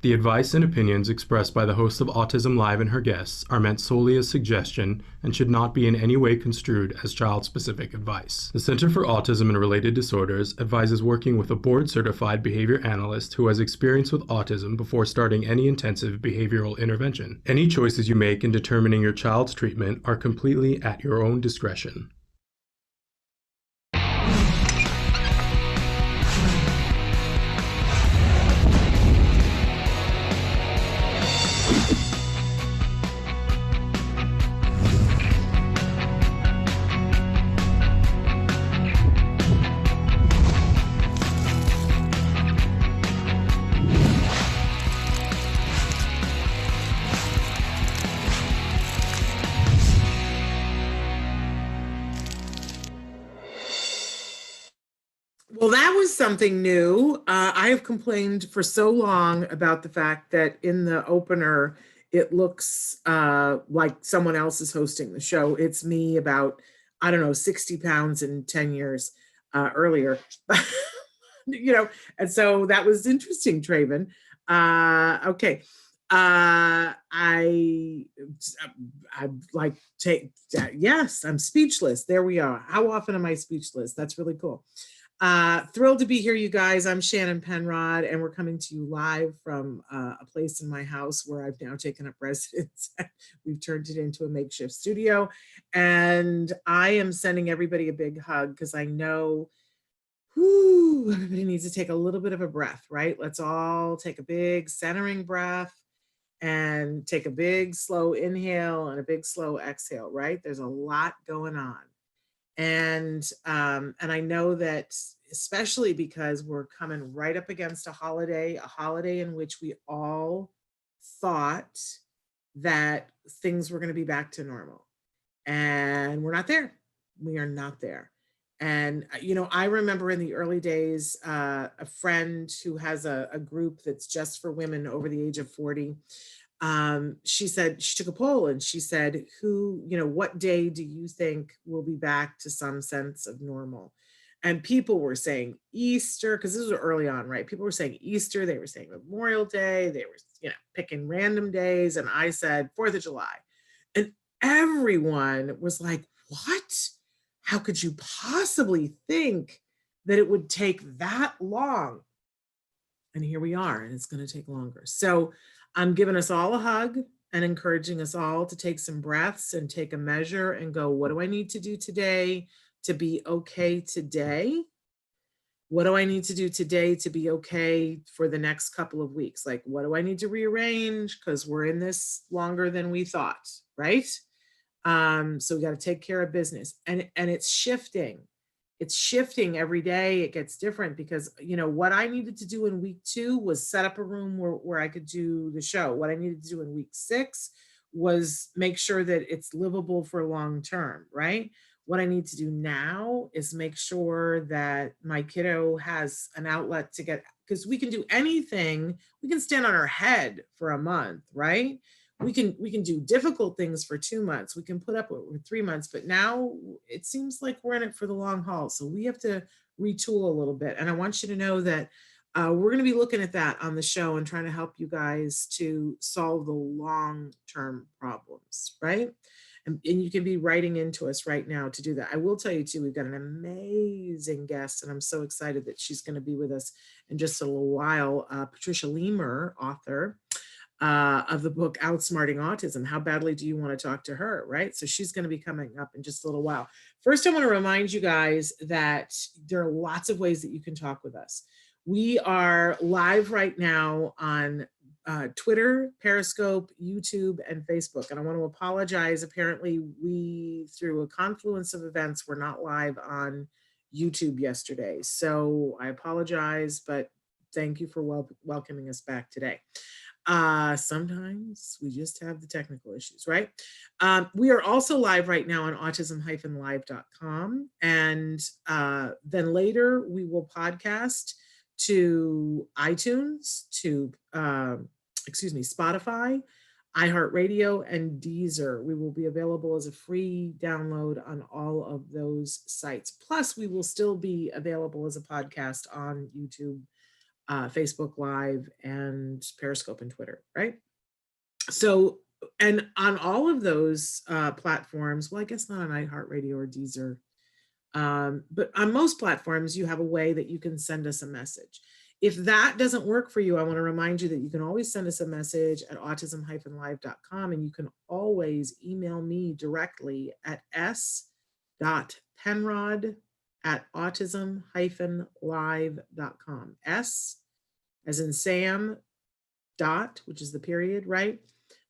The advice and opinions expressed by the host of Autism Live and her guests are meant solely as suggestion and should not be in any way construed as child-specific advice. The Center for Autism and Related Disorders advises working with a board-certified behavior analyst who has experience with autism before starting any intensive behavioral intervention. Any choices you make in determining your child's treatment are completely at your own discretion. Well, that was something new. I have complained for so long about the fact that in the opener, it looks like someone else is hosting the show. It's me about, I don't know, 60 pounds and 10 years earlier. And so that was interesting, Traven. Okay. I like yes, I'm speechless. There we are. How often am I speechless? That's really cool. Thrilled to be here, you guys. I'm Shannon Penrod, and we're coming to you live from a place in my house where I've now taken up residence. We've turned it into a makeshift studio, and I am sending everybody a big hug because I know everybody needs to take a little bit of a breath, right? Let's all take a big centering breath and take a big slow inhale and a big slow exhale, right? There's a lot going on. And I know that especially because we're coming right up against a holiday in which we all thought that things were going to be back to normal. And we're not there. We are not there. And, I remember in the early days, a friend who has a group that's just for women over the age of 40. She said, she took a poll and she said, what day do you think will be back to some sense of normal? And people were saying Easter, because this was early on, right? People were saying Easter, they were saying Memorial Day, they were, picking random days. And I said 4th of July. And everyone was like, what? How could you possibly think that it would take that long? And here we are, and it's going to take longer. So I'm giving us all a hug and encouraging us all to take some breaths and take a measure and go, what do I need to do today to be okay today? What do I need to do today to be okay for the next couple of weeks? Like, what do I need to rearrange? Because we're in this longer than we thought, right? So we got to take care of business. And it's shifting. It's shifting every day. It gets different because, what I needed to do in week 2 was set up a room where I could do the show. What I needed to do in week 6 was make sure that it's livable for long term, right? What I need to do now is make sure that my kiddo has an outlet to get, because we can do anything. We can stand on our head for a month, right? We can do difficult things for 2 months. We can put up with 3 months, but now it seems like we're in it for the long haul. So we have to retool a little bit. And I want you to know that we're going to be looking at that on the show and trying to help you guys to solve the long-term problems, right? And you can be writing into us right now to do that. I will tell you too, we've got an amazing guest, and I'm so excited that she's going to be with us in just a little while. Patricia Lemer, author of the book Outsmarting Autism. How badly do you want to talk to her, right? So she's going to be coming up in just a little while. First, I want to remind you guys that there are lots of ways that you can talk with us. We are live right now on Twitter, Periscope, YouTube, and Facebook. And I want to apologize. Apparently, we, through a confluence of events, were not live on YouTube yesterday. So I apologize, but thank you for welcoming us back today. Sometimes we just have the technical issues, right? We are also live right now on autism-live.com. And then later we will podcast to iTunes, to, Spotify, iHeartRadio, and Deezer. We will be available as a free download on all of those sites. Plus, we will still be available as a podcast on YouTube Facebook Live and Periscope and Twitter, right? So, and on all of those platforms, well, I guess not on iHeartRadio or Deezer, but on most platforms, you have a way that you can send us a message. If that doesn't work for you, I want to remind you that you can always send us a message at autism-live.com, and you can always email me directly at s.penrod@autism-live.com. S as in Sam, dot, which is the period, right?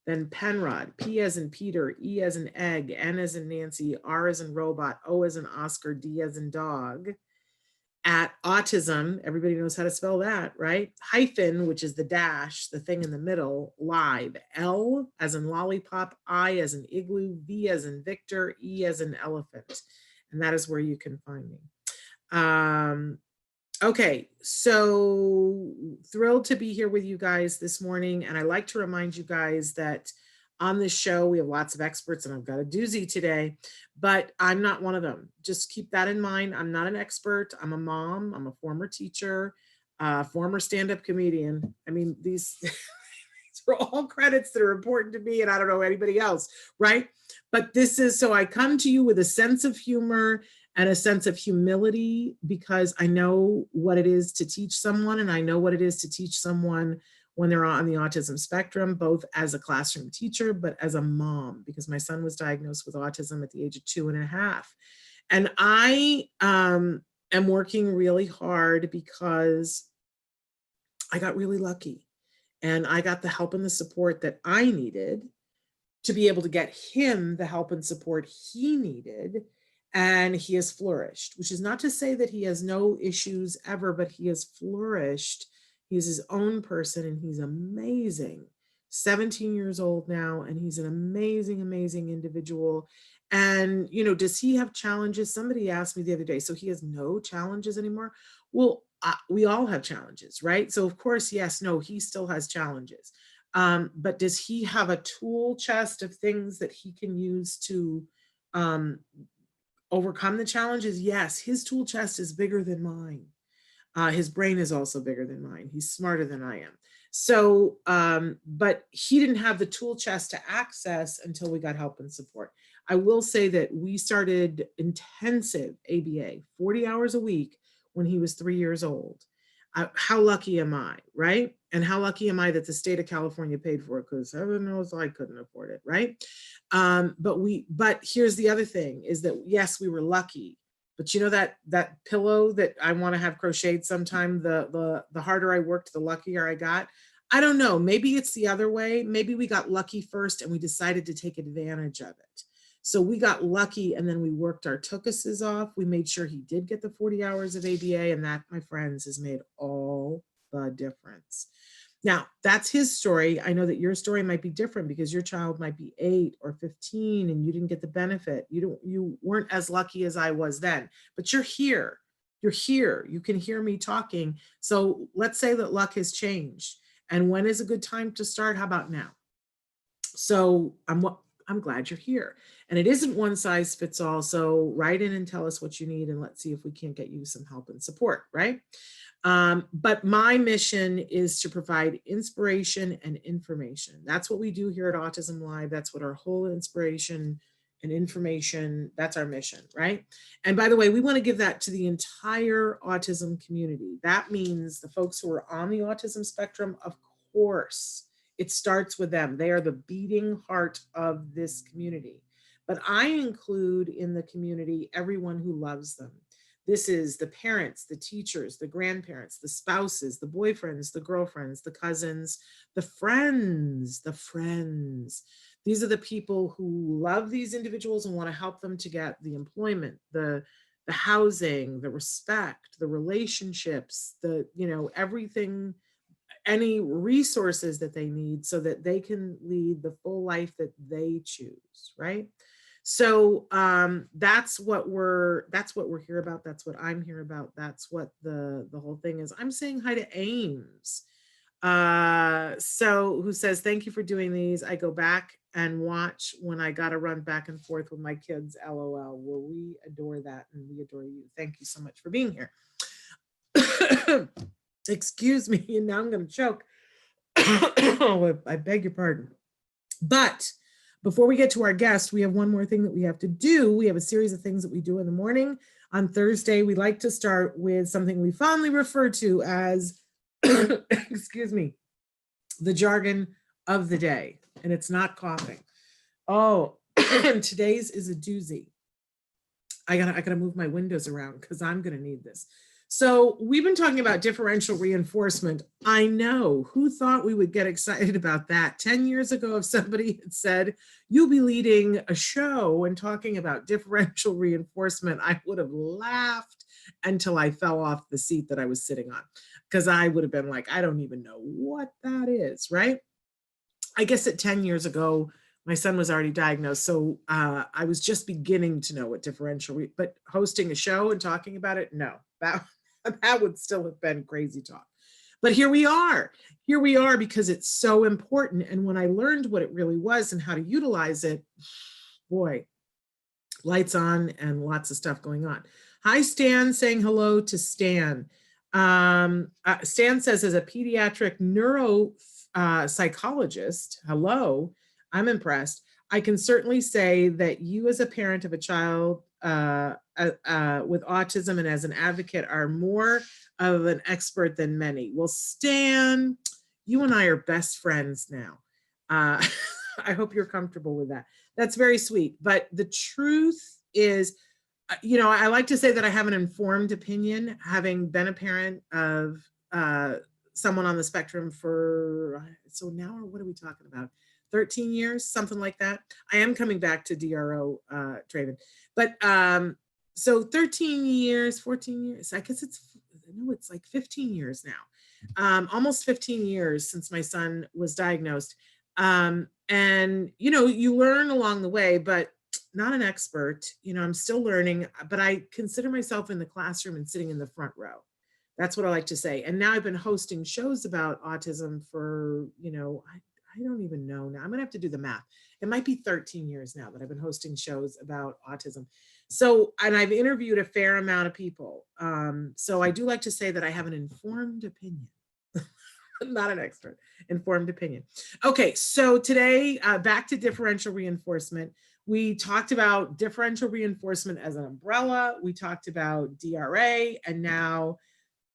Then Penrod, P as in Peter, E as in egg, N as in Nancy, R as in robot, O as in Oscar, D as in dog, at autism, everybody knows how to spell that, right? Hyphen, which is the dash, the thing in the middle, live, L as in lollipop, I as in igloo, V as in Victor, E as in elephant. And that is where you can find me. Okay, so thrilled to be here with you guys this morning. And I like to remind you guys that on this show, we have lots of experts, and I've got a doozy today, but I'm not one of them. Just keep that in mind. I'm not an expert. I'm a mom. I'm a former teacher, former stand-up comedian. I mean, these are all credits that are important to me, and I don't know anybody else, right? But this is, so I come to you with a sense of humor and a sense of humility, because I know what it is to teach someone, and I know what it is to teach someone when they're on the autism spectrum, both as a classroom teacher, but as a mom, because my son was diagnosed with autism at the age of 2.5. And I am working really hard because I got really lucky, and I got the help and the support that I needed to be able to get him the help and support he needed. And he has flourished, which is not to say that he has no issues ever, but he has flourished. He's his own person, and he's amazing. 17 years old now, and he's an amazing, amazing individual. And, you know, does he have challenges? Somebody asked me the other day, so he has no challenges anymore? Well, we all have challenges, right? So of course, yes, no, he still has challenges. But does he have a tool chest of things that he can use to overcome the challenges? Yes, his tool chest is bigger than mine. His brain is also bigger than mine. He's smarter than I am. So, but he didn't have the tool chest to access until we got help and support. I will say that we started intensive ABA, 40 hours a week, when he was 3 years old. How lucky am I, right? And how lucky am I that the state of California paid for it? Because heaven knows I couldn't afford it, right? But here's the other thing is that, yes, we were lucky, but you know that pillow that I want to have crocheted sometime, the harder I worked, the luckier I got. I don't know, maybe it's the other way. Maybe we got lucky first and we decided to take advantage of it. So we got lucky, and then we worked our tookuses off. We made sure he did get the 40 hours of ABA, and that, my friends, has made all the difference. Now, that's his story. I know that your story might be different because your child might be 8 or 15 and you didn't get the benefit. You weren't as lucky as I was then, but you're here. You're here. You can hear me talking. So let's say that luck has changed. And when is a good time to start? How about now? So I'm glad you're here. And it isn't one size fits all. So write in and tell us what you need, and let's see if we can't get you some help and support, right? But my mission is to provide inspiration and information. That's what we do here at Autism Live. That's what our whole inspiration and information, that's our mission, right? And by the way, we want to give that to the entire autism community. That means the folks who are on the autism spectrum, of course, it starts with them. They are the beating heart of this community. But I include in the community everyone who loves them. This is the parents, the teachers, the grandparents, the spouses, the boyfriends, the girlfriends, the cousins, the friends, These are the people who love these individuals and want to help them to get the employment, the housing, the respect, the relationships, everything, any resources that they need so that they can lead the full life that they choose, right? So that's what we're here about. That's what I'm here about. That's what the whole thing is. I'm saying hi to Ames. So who says, thank you for doing these. I go back and watch when I got to run back and forth with my kids. LOL. Well, we adore that, and we adore you. Thank you so much for being here. Excuse me, and now I'm going to choke. I beg your pardon. But before we get to our guest, we have one more thing that we have to do. We have a series of things that we do in the morning. On Thursday, we like to start with something we fondly refer to as, excuse me, the jargon of the day. And it's not coughing. Oh, today's is a doozy. I gotta move my windows around because I'm gonna need this. So we've been talking about differential reinforcement. I know, who thought we would get excited about that? 10 years ago, if somebody had said, you'll be leading a show and talking about differential reinforcement, I would have laughed until I fell off the seat that I was sitting on, because I would have been like, I don't even know what that is, right? I guess at 10 years ago, my son was already diagnosed. So I was just beginning to know what differential, but hosting a show and talking about it, no, that would still have been crazy talk. But here we are because it's so important. And when I learned what it really was and how to utilize it, boy, lights on and lots of stuff going on. Hi, Stan, saying hello to Stan. Stan says, as a pediatric neuropsychologist, hello, I'm impressed. I can certainly say that you as a parent of a child with autism and as an advocate are more of an expert than many. Well, Stan, you and I are best friends now. I hope you're comfortable with that. That's very sweet. But the truth is, I like to say that I have an informed opinion, having been a parent of someone on the spectrum for, so now what are we talking about? 13 years, something like that. I am coming back to DRO, Draven. But so 13 years, 14 years, I guess it's like 15 years now. Almost 15 years since my son was diagnosed. And, you learn along the way, but not an expert. I'm still learning, but I consider myself in the classroom and sitting in the front row. That's what I like to say. And now I've been hosting shows about autism for, I don't even know now. I'm going to have to do the math. It might be 13 years now that I've been hosting shows about autism. So, and I've interviewed a fair amount of people. So I do like to say that I have an informed opinion. Not an expert, informed opinion. Okay, so today, back to differential reinforcement. We talked about differential reinforcement as an umbrella. We talked about DRA, and now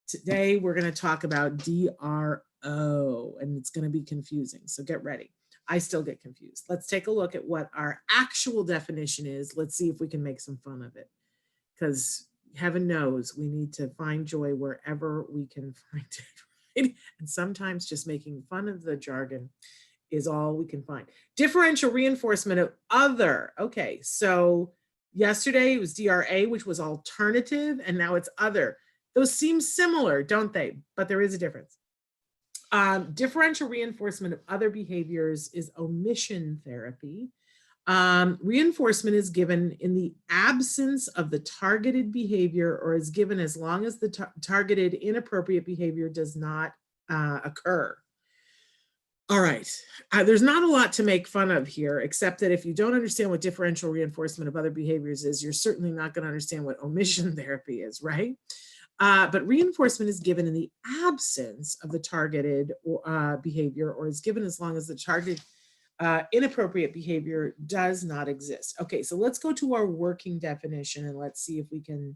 today we're going to talk about DRO, and it's going to be confusing. So get ready. I still get confused. Let's take a look at what our actual definition is. Let's see if we can make some fun of it, because heaven knows we need to find joy wherever we can find it. Right? And sometimes just making fun of the jargon is all we can find. Differential reinforcement of other. Okay, so yesterday it was DRA, which was alternative, and now it's other. Those seem similar, don't they? But there is a difference. Differential reinforcement of other behaviors is omission therapy. Reinforcement is given in the absence of the targeted behavior, or is given as long as the targeted inappropriate behavior does not occur. All right, there's not a lot to make fun of here, except that if you don't understand what differential reinforcement of other behaviors is, you're certainly not going to understand what omission therapy is, right? But reinforcement is given in the absence of the targeted behavior, or is given as long as the targeted inappropriate behavior does not exist. Okay, so let's go to our working definition and let's see if we can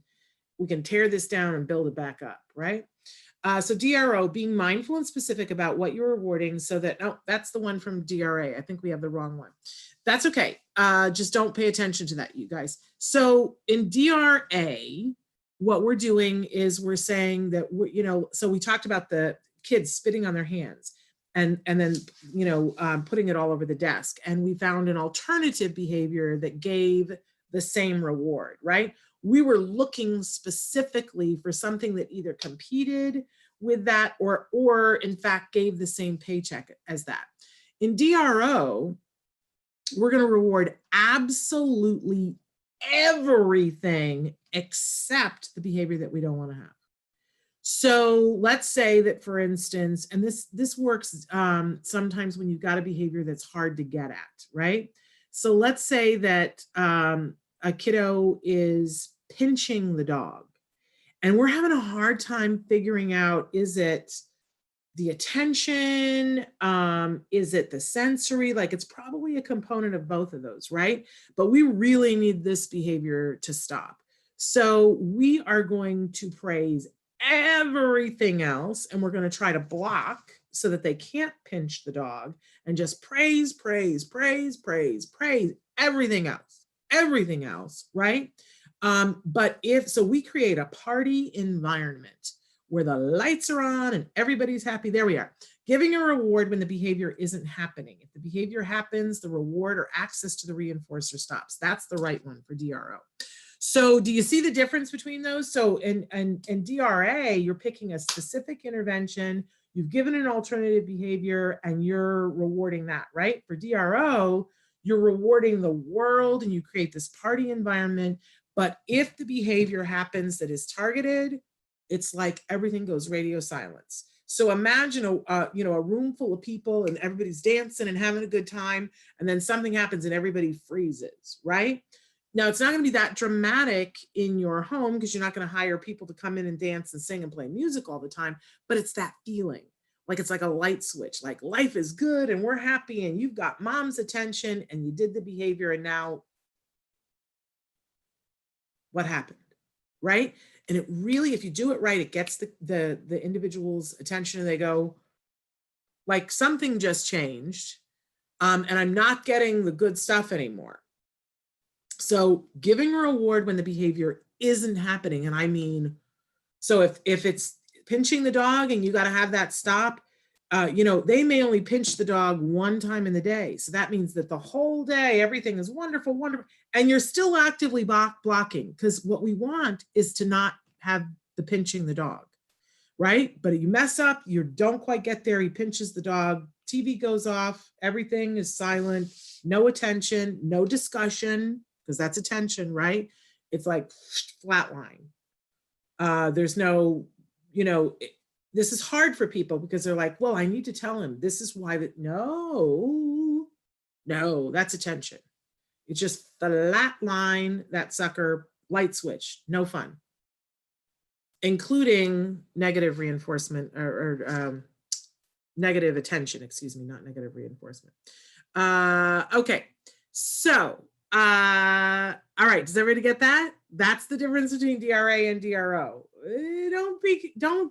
tear this down and build it back up, right? So DRO, being mindful and specific about what you're rewarding so that, oh, that's the one from DRA. I think we have the wrong one. That's okay. Just don't pay attention to that, you guys. So in DRA, what we're doing is we're saying that, so we talked about the kids spitting on their hands and then, putting it all over the desk. And we found an alternative behavior that gave the same reward, right? We were looking specifically for something that either competed with that or in fact gave the same paycheck as that. In DRO, we're going to reward absolutely everything except the behavior that we don't want to have. So let's say that, for instance, and this works sometimes when you've got a behavior that's hard to get at, right? So let's say that a kiddo is pinching the dog, And we're having a hard time figuring out, is it the attention? Is it the sensory? Like, it's probably a component of both of those, right? But we really need this behavior to stop. So we are going to praise everything else, and we're going to try to block so that they can't pinch the dog, and just praise, praise, praise, praise, praise everything else, right? But if so, we create a party environment where the lights are on and everybody's happy. There we are. Giving a reward when the behavior isn't happening. If the behavior happens, the reward or access to the reinforcer stops. That's the right one for DRO. So do you see the difference between those? So in DRA, you're picking a specific intervention, you've given an alternative behavior, and you're rewarding that, right? For DRO, you're rewarding the world and you create this party environment. But if the behavior happens that is targeted, it's like everything goes radio silence. So imagine a room full of people and everybody's dancing and having a good time, and then something happens and everybody freezes, right? Now, it's not going to be that dramatic in your home because you're not going to hire people to come in and dance and sing and play music all the time, but it's that feeling. Like, it's like a light switch, like life is good and we're happy and you've got mom's attention and you did the behavior, and now what happened, right? And it really, if you do it right, it gets the individual's attention, and they go, like, something just changed, and I'm not getting the good stuff anymore. So giving a reward when the behavior isn't happening, and I mean, so if it's pinching the dog and you got to have that stop, they may only pinch the dog one time in the day. So that means that the whole day, everything is wonderful, wonderful. And you're still actively blocking, because what we want is to not have the pinching the dog, right? But you mess up, you don't quite get there, he pinches the dog, TV goes off, everything is silent, no attention, no discussion, because that's attention, right? It's like flatline. There's no, this is hard for people because they're like, well, I need to tell him this is why that. No, that's attention. It's just flat line, that sucker, light switch, no fun, including negative reinforcement or negative attention, excuse me, not negative reinforcement. Okay, so, all right, does everybody get that? That's the difference between DRA and DRO. Don't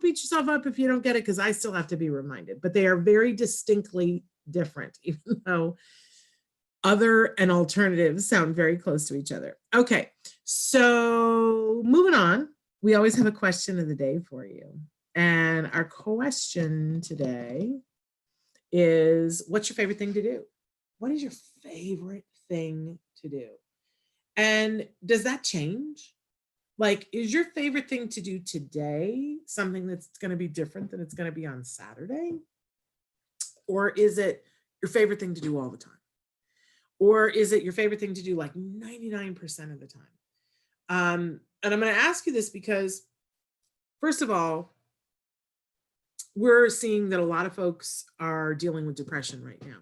beat yourself up if you don't get it, because I still have to be reminded, but they are very distinctly different, even though other and alternatives sound very close to each other. Okay, so moving on, we always have a question of the day for you. And our question today is, what's your favorite thing to do? What is your favorite thing to do? And does that change? Like, is your favorite thing to do today something that's going to be different than it's going to be on Saturday? Or is it your favorite thing to do all the time? Or is it your favorite thing to do like 99% of the time? And I'm going to ask you this because, first of all, we're seeing that a lot of folks are dealing with depression right now.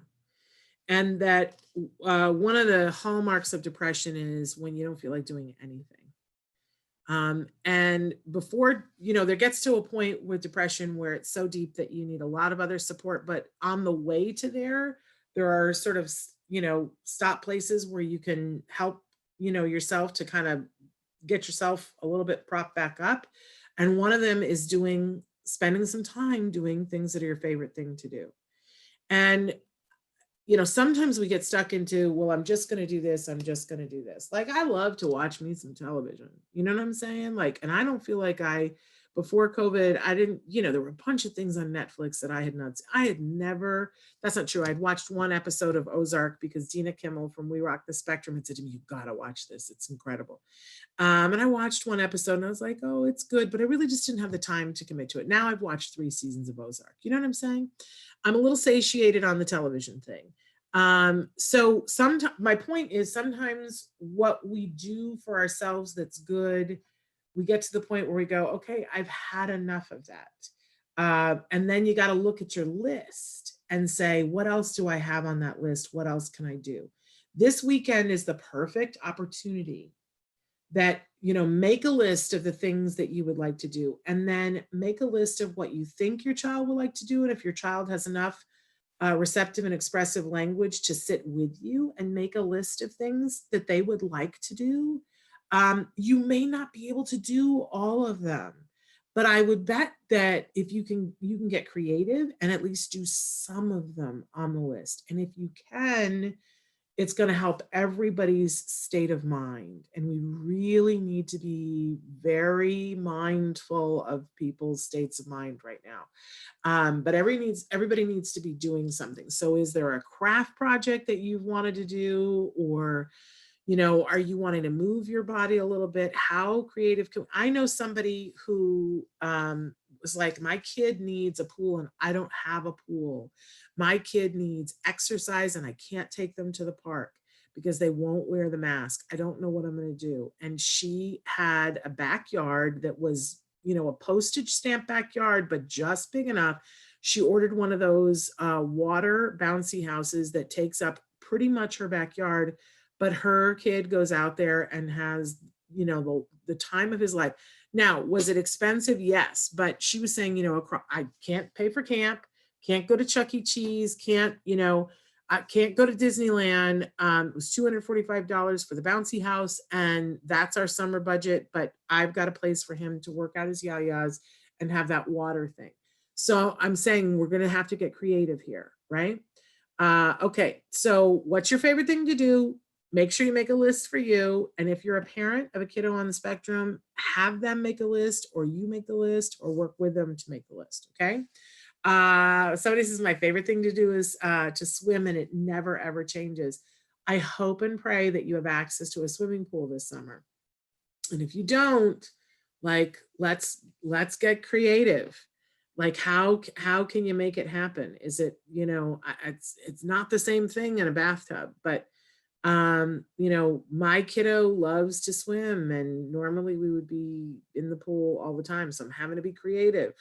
And that one of the hallmarks of depression is when you don't feel like doing anything. And before, there gets to a point with depression where it's so deep that you need a lot of other support. But on the way to there are sort of, stop places where you can help, yourself to kind of get yourself a little bit propped back up. And one of them is spending some time doing things that are your favorite thing to do. And sometimes we get stuck into, well, I'm just going to do this. I'm just going to do this. Like, I love to watch me some television. You know what I'm saying? Like, and I don't feel like before COVID, I didn't, there were a bunch of things on Netflix that I had never, that's not true. I'd watched one episode of Ozark because Dina Kimmel from We Rock the Spectrum had said to me, you got to watch this. It's incredible. And I watched one episode and I was like, oh, it's good. But I really just didn't have the time to commit to it. Now I've watched 3 seasons of Ozark. You know what I'm saying? I'm a little satiated on the television thing. So my point is, sometimes what we do for ourselves that's good, we get to the point where we go, okay, I've had enough of that. And then you got to look at your list and say, what else do I have on that list? What else can I do? This weekend is the perfect opportunity that, you know, make a list of the things that you would like to do, and then make a list of what you think your child would like to do. And if your child has enough receptive and expressive language to sit with you and make a list of things that they would like to do. You may not be able to do all of them, but I would bet that if you can get creative and at least do some of them on the list. And if you can, it's going to help everybody's state of mind. And we really need to be very mindful of people's states of mind right now. But everybody needs to be doing something. So is there a craft project that you've wanted to do, or, you know, are you wanting to move your body a little bit? How creative I know somebody who was like, my kid needs a pool and I don't have a pool. My kid needs exercise and I can't take them to the park because they won't wear the mask. I don't know what I'm going to do. And she had a backyard that was, you know, a postage stamp backyard, but just big enough. She ordered one of those water bouncy houses that takes up pretty much her backyard, but her kid goes out there and has, you know, the time of his life. Now, was it expensive? Yes. But she was saying, you know, I can't pay for camp, can't go to Chuck E. Cheese, can't, you know, I can't go to Disneyland. It was $245 for the bouncy house, and that's our summer budget. But I've got a place for him to work out his yayas and have that water thing. So I'm saying we're going to have to get creative here, right? Okay, so what's your favorite thing to do? Make sure you make a list for you. And if you're a parent of a kiddo on the spectrum, have them make a list, or you make the list, or work with them to make the list, okay? Somebody says my favorite thing to do is to swim, and it never ever changes. I hope and pray that you have access to a swimming pool this summer. And if you don't, like, let's get creative. Like, how can you make it happen? Is it, you know, it's not the same thing in a bathtub, but you know, my kiddo loves to swim, and normally we would be in the pool all the time. So I'm having to be creative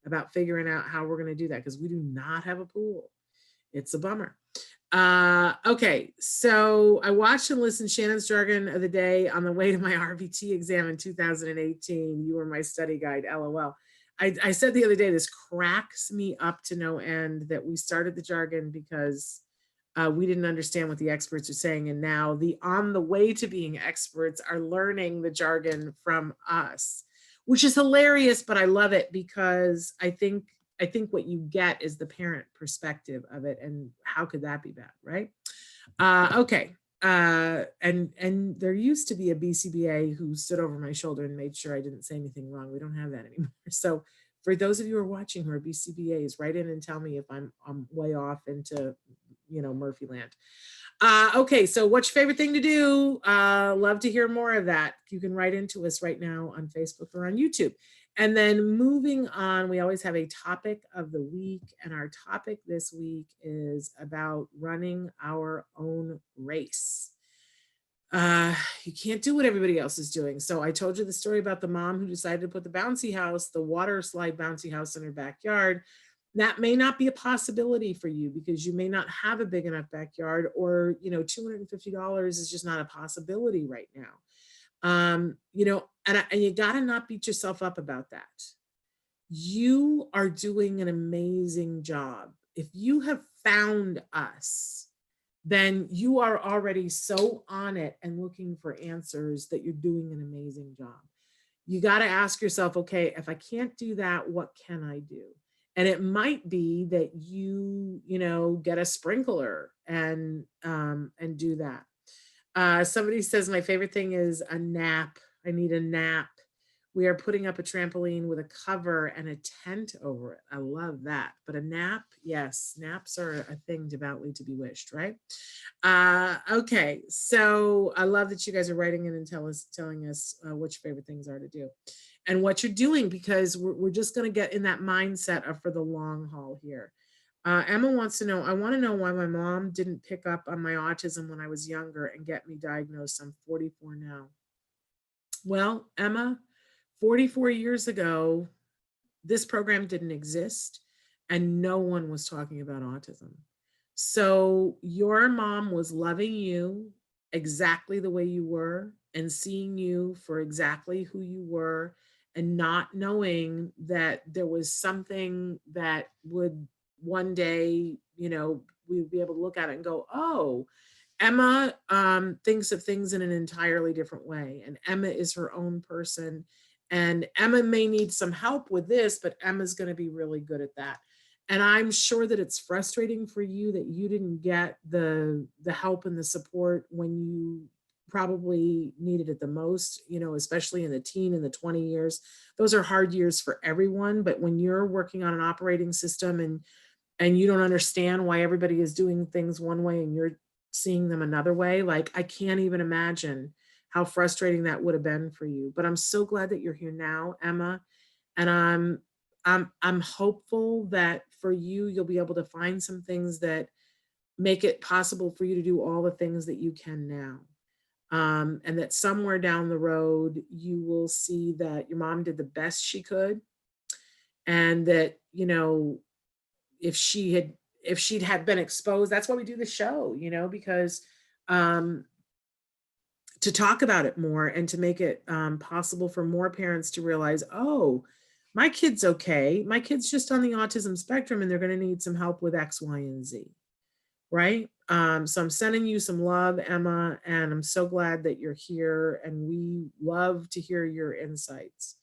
about figuring out how we're going to do that, because we do not have a pool. It's a bummer. Okay, so I watched and listened to Shannon's Jargon of the Day on the way to my RBT exam in 2018. You were my study guide, LOL. I said the other day, this cracks me up to no end that we started the jargon because we didn't understand what the experts are saying. And now the on the way to being experts are learning the jargon from us, which is hilarious, but I love it because I think what you get is the parent perspective of it. And how could that be bad, right? Okay. And there used to be a BCBA who stood over my shoulder and made sure I didn't say anything wrong. We don't have that anymore. So for those of you who are watching who are BCBAs, write in and tell me if I'm way off into, you know, Murphy land. Okay, so what's your favorite thing to do? Love to hear more of that. You can write into us right now on Facebook or on YouTube. And then moving on, we always have a topic of the week. And our topic this week is about running our own race. You can't do what everybody else is doing. So I told you the story about the mom who decided to put the bouncy house, the water slide bouncy house in her backyard. That may not be a possibility for you because you may not have a big enough backyard, or, you know, $250 is just not a possibility right now. You know, and you got to not beat yourself up about that. You are doing an amazing job. If you have found us, then you are already so on it and looking for answers that you're doing an amazing job. You got to ask yourself, okay, if I can't do that, what can I do? And it might be that you know, get a sprinkler and do that. Somebody says my favorite thing is a nap. I need a nap. We are putting up a trampoline with a cover and a tent over it. I love that. But a nap, yes, naps are a thing devoutly to be wished, right? Okay, so I love that you guys are writing in and telling us what your favorite things are to do and what you're doing, because we're just going to get in that mindset of for the long haul here. Emma wants to know, I want to know why my mom didn't pick up on my autism when I was younger and get me diagnosed. I'm 44 now. Well, Emma, 44 years ago, this program didn't exist and no one was talking about autism. So your mom was loving you exactly the way you were and seeing you for exactly who you were, and not knowing that there was something that would one day, we would be able to look at it and go, oh, Emma thinks of things in an entirely different way. And Emma is her own person. And Emma may need some help with this, but Emma's going to be really good at that. And I'm sure that it's frustrating for you that you didn't get the help and the support when you probably needed it the most, especially in the teen and the 20 years. Those are hard years for everyone. But when you're working on an operating system and you don't understand why everybody is doing things one way and you're seeing them another way, like I can't even imagine how frustrating that would have been for you. But I'm so glad that you're here now, Emma, and I'm hopeful that for you you'll be able to find some things that make it possible for you to do all the things that you can now. And that somewhere down the road you will see that your mom did the best she could, and that if she'd had been exposed, that's why we do the show, because um to talk about it more and to make it possible for more parents to realize, oh, my kid's okay, my kid's just on the autism spectrum and they're going to need some help with X, Y, and Z, right? So I'm sending you some love, Emma, and I'm so glad that you're here, and we love to hear your insights.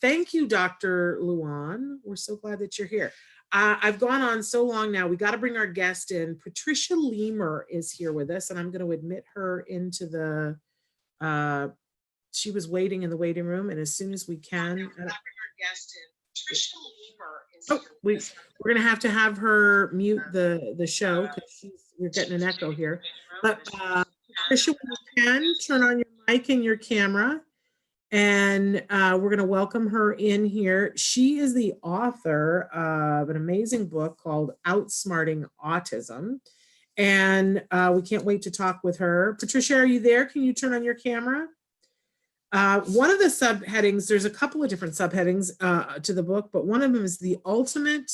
Thank you, Dr. Luan. We're so glad that you're here. I've gone on so long now. We got to bring our guest in. Patricia Lemer is here with us, and I'm going to admit her into the. She was waiting in the waiting room, and as soon as we can. Oh, we're going to have her mute the show because we're getting an echo here. But Patricia, when you can, turn on your mic and your camera. And we're going to welcome her in here. She is the author of an amazing book called Outsmarting Autism. And we can't wait to talk with her. Patricia, are you there? Can you turn on your camera? One of the subheadings, there's a couple of different subheadings to the book, but one of them is the ultimate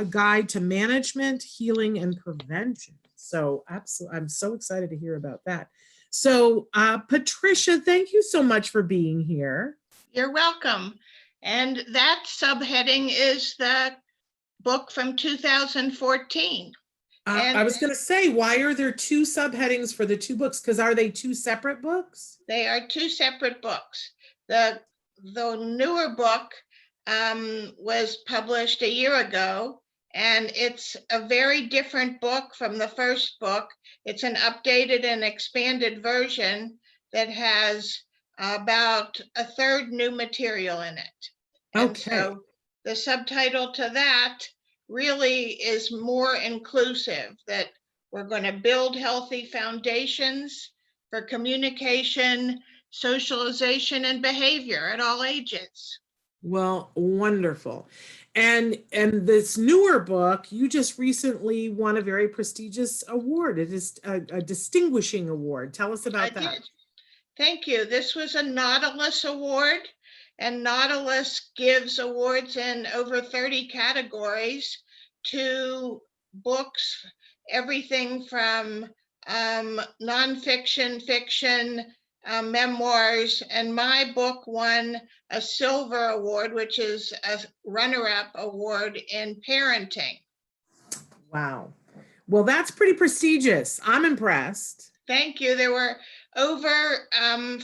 guide to management, healing, and prevention. So absolutely, I'm so excited to hear about that. So Patricia, thank you so much for being here. You're welcome. And that subheading is the book from 2014. I was going to say, why are there two subheadings for the two books? Because are they two separate books? They are two separate books. The newer book was published a year ago, and it's a very different book from the first book. It's an updated and expanded version that has about a third new material in it. And okay. So the subtitle to that really is more inclusive, that we're going to build healthy foundations for communication, socialization, and behavior at all ages. Well, wonderful. And this newer book, you just recently won a very prestigious award. It is a distinguishing award. Tell us about that. Did. Thank you. This was a Nautilus Award, and Nautilus gives awards in over 30 categories to books, everything from nonfiction, fiction, memoirs, and my book won a Silver Award, which is a runner-up award in parenting. Wow. Well, that's pretty prestigious. I'm impressed. Thank you. There were over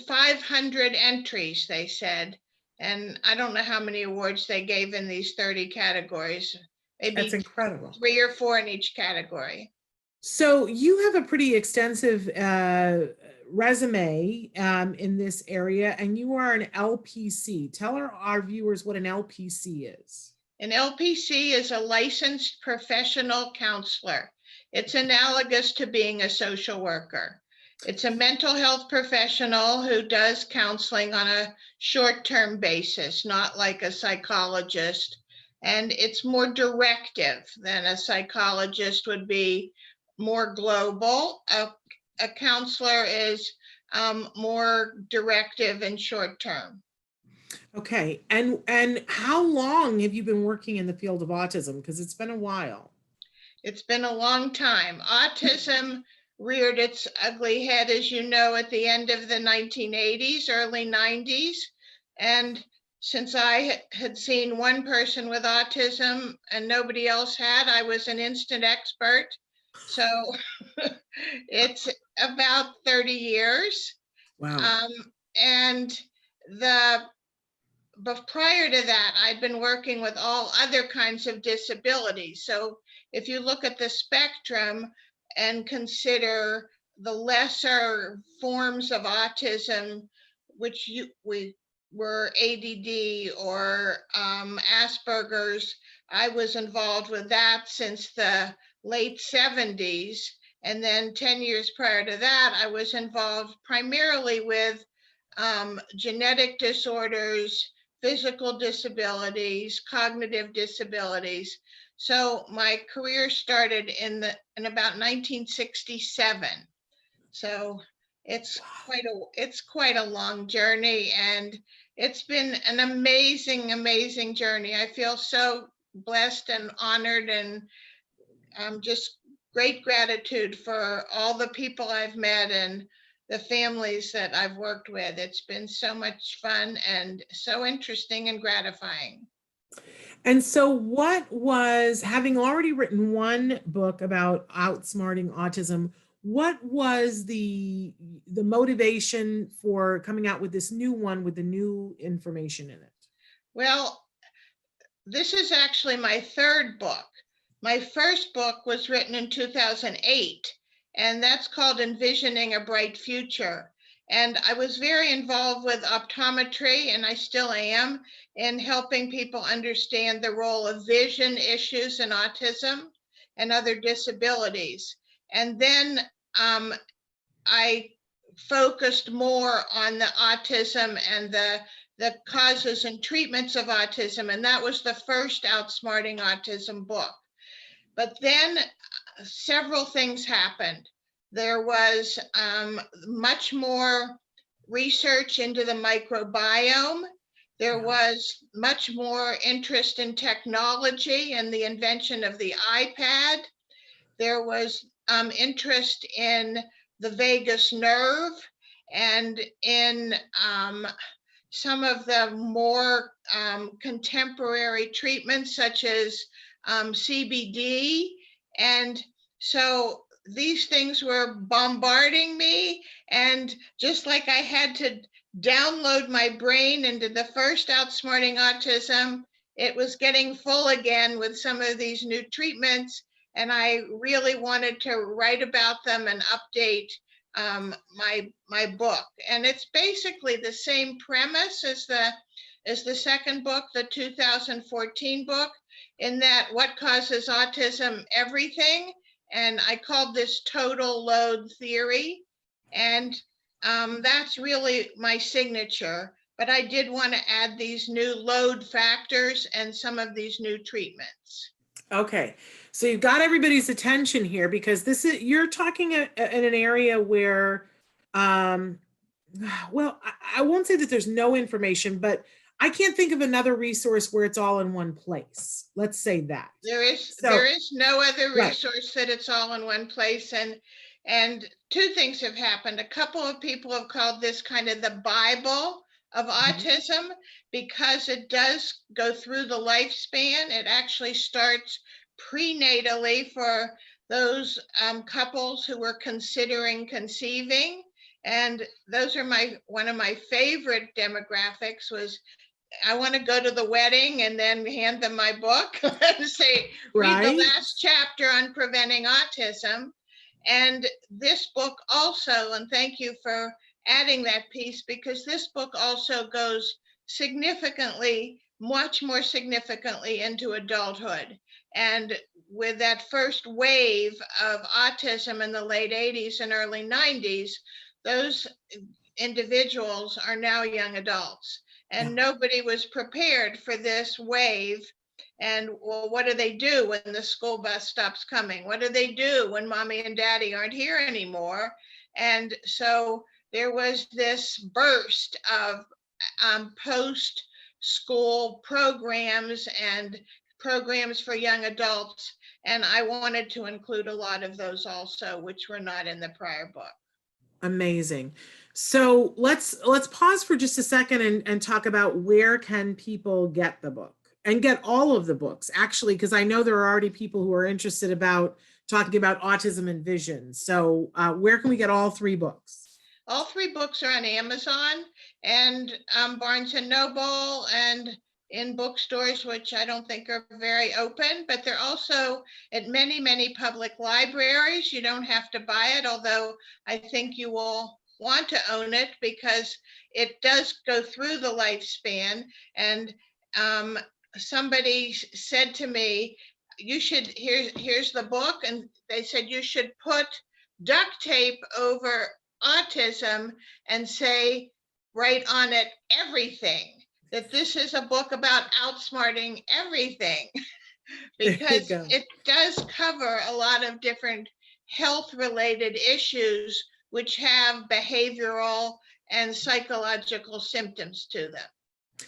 500 entries, they said. And I don't know how many awards they gave in these 30 categories. Maybe that's incredible. 3 or 4 in each category. So you have a pretty extensive resume in this area, and you are an LPC. Tell our viewers what an LPC is. An LPC is a licensed professional counselor. It's analogous to being a social worker. It's a mental health professional who does counseling on a short-term basis, not like a psychologist. And it's more directive than a psychologist would be, more global. A counselor is more directive and short-term. Okay, and how long have you been working in the field of autism? Because it's been a while. It's been a long time. Autism reared its ugly head, as you know, at the end of the 1980s, early 90s. And since I had seen one person with autism and nobody else had, I was an instant expert. So it's about 30 years. Wow. And but prior to that, I'd been working with all other kinds of disabilities. So if you look at the spectrum and consider the lesser forms of autism, which we were ADD or Asperger's, I was involved with that since the late 70s. And then 10 years prior to that, I was involved primarily with genetic disorders, physical disabilities, cognitive disabilities. So my career started in about 1967. So it's quite a long journey, and it's been an amazing journey. I feel so blessed and honored, and just great gratitude for all the people I've met and the families that I've worked with. It's been so much fun and so interesting and gratifying. And so what was, having already written one book about outsmarting autism, what was the motivation for coming out with this new one with the new information in it? Well, this is actually my third book. My first book was written in 2008, and that's called Envisioning a Bright Future. And I was very involved with optometry, and I still am, in helping people understand the role of vision issues in autism and other disabilities. And then I focused more on the autism and the causes and treatments of autism, and that was the first Outsmarting Autism book. But then several things happened. There was much more research into the microbiome. There was much more interest in technology and the invention of the iPad. There was interest in the vagus nerve and in some of the more contemporary treatments, such as CBD. And so these things were bombarding me. And just like I had to download my brain into the first Outsmarting Autism, it was getting full again with some of these new treatments. And I really wanted to write about them and update my book. And it's basically the same premise as the second book, the 2014 book, in that what causes autism, everything. And I called this total load theory. And that's really my signature. But I did want to add these new load factors and some of these new treatments. Okay, so you've got everybody's attention here, because this is, you're talking in an area where, well, I won't say that there's no information, but I can't think of another resource where it's all in one place. Let's say that. There is no other resource that it's all in one place. And two things have happened. A couple of people have called this kind of the Bible of autism, because it does go through the lifespan. It actually starts prenatally for those couples who were considering conceiving. And those are one of my favorite demographics was, I want to go to the wedding and then hand them my book and say, read the last chapter on preventing autism. And this book also, and thank you for adding that piece, because this book also goes significantly, much more significantly into adulthood. And with that first wave of autism in the late 80s and early 90s, those individuals are now young adults. And nobody was prepared for this wave. And well, what do they do when the school bus stops coming? What do they do when mommy and daddy aren't here anymore? And so there was this burst of post-school programs and programs for young adults. And I wanted to include a lot of those also, which were not in the prior book. Amazing. So let's pause for just a second and talk about where can people get the book and get all of the books, actually, because I know there are already people who are interested about talking about autism and vision. So where can we get all 3 books? All 3 books are on Amazon and Barnes and Noble and in bookstores, which I don't think are very open, but they're also at many, many public libraries. You don't have to buy it, although I think you will want to own it because it does go through the lifespan. And somebody said to me, you should, here's the book. And they said, you should put duct tape over autism and say, write on it everything, that this is a book about outsmarting everything, because it does cover a lot of different health related issues which have behavioral and psychological symptoms to them.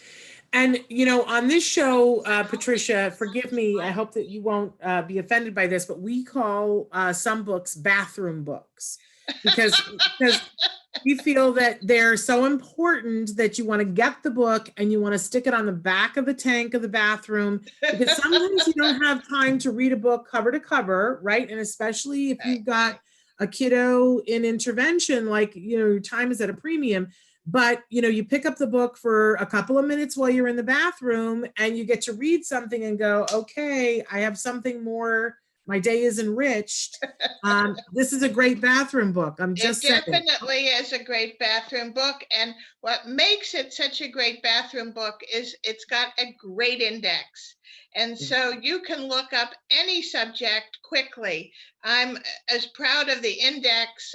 And, you know, on this show, Patricia, forgive me, I hope that you won't be offended by this, but we call some books bathroom books because we feel that they're so important that you want to get the book and you want to stick it on the back of the tank of the bathroom, because sometimes you don't have time to read a book cover to cover, right? And especially if you've got a kiddo in intervention, like, you know, your time is at a premium. But, you know, you pick up the book for a couple of minutes while you're in the bathroom and you get to read something and go, okay, I have something more. My day is enriched. This is a great bathroom book. I'm just saying. It definitely is a great bathroom book. And what makes it such a great bathroom book is it's got a great index. And so you can look up any subject quickly. I'm as proud of the index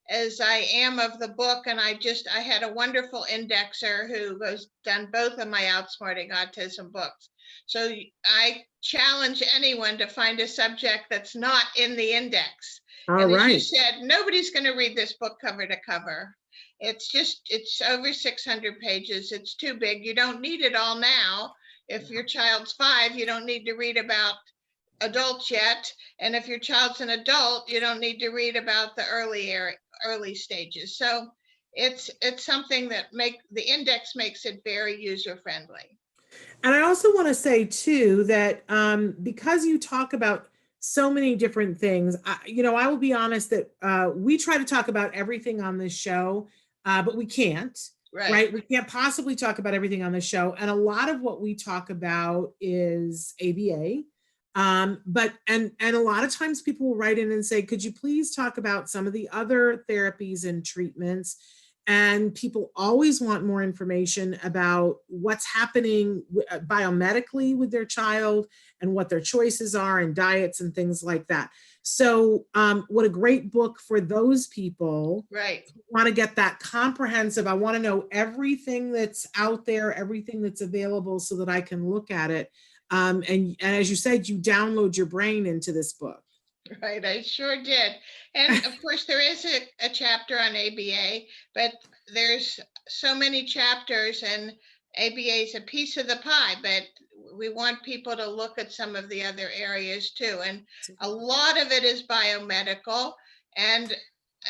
as I am of the book. And I had a wonderful indexer who has done both of my Outsmarting Autism books. So I challenge anyone to find a subject that's not in the index. And as you said, nobody's going to read this book cover to cover. It's over 600 pages. It's too big. You don't need it all now. If your child's 5, you don't need to read about adults yet. And if your child's an adult, you don't need to read about the early stages. So it's something that the index makes it very user friendly. And I also want to say too that because you talk about so many different things, I will be honest that we try to talk about everything on this show, but we can't. Right. We can't possibly talk about everything on the show. And a lot of what we talk about is ABA. But a lot of times people will write in and say, could you please talk about some of the other therapies and treatments? And people always want more information about what's happening biomedically with their child and what their choices are and diets and things like that. So what a great book for those people. Right. Who want to get that comprehensive. I want to know everything that's out there, everything that's available so that I can look at it. And as you said, you download your brain into this book. Right, I sure did. And of course, there is a chapter on ABA, but there's so many chapters, and ABA is a piece of the pie, but we want people to look at some of the other areas too. And a lot of it is biomedical, and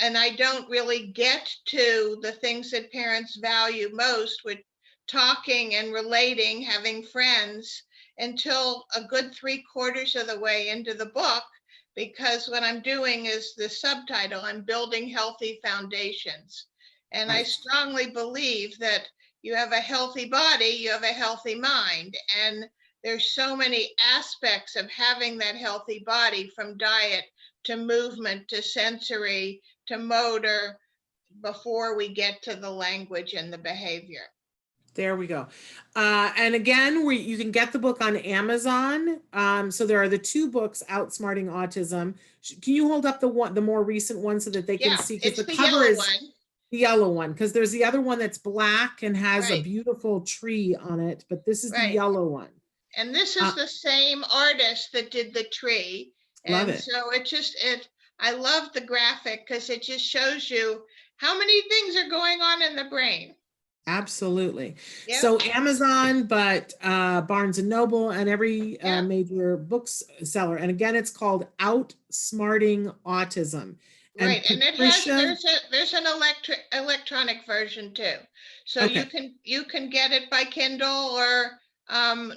I don't really get to the things that parents value most with talking and relating, having friends, until a good 3/4 of the way into the book. Because what I'm doing is the subtitle, I'm building healthy foundations. And I strongly believe that you have a healthy body, you have a healthy mind. And there's so many aspects of having that healthy body, from diet to movement to sensory to motor, before we get to the language and the behavior. There we go. And again, you can get the book on Amazon. So there are the 2 books, Outsmarting Autism. Can you hold up the more recent one so that they can see? It's the cover yellow is one. The yellow one, because there's the other one that's black and has a Right. beautiful tree on it, but this is the Right. yellow one. And this is the same artist that did the tree. Love And it. so I love the graphic because it just shows you how many things are going on in the brain. Absolutely. Yeah, So Amazon, but Barnes and Noble and every yeah, major bookseller. And again, it's called Outsmarting Autism. And right. And it has Patricia, there's an electronic version too. So okay, you can get it by Kindle or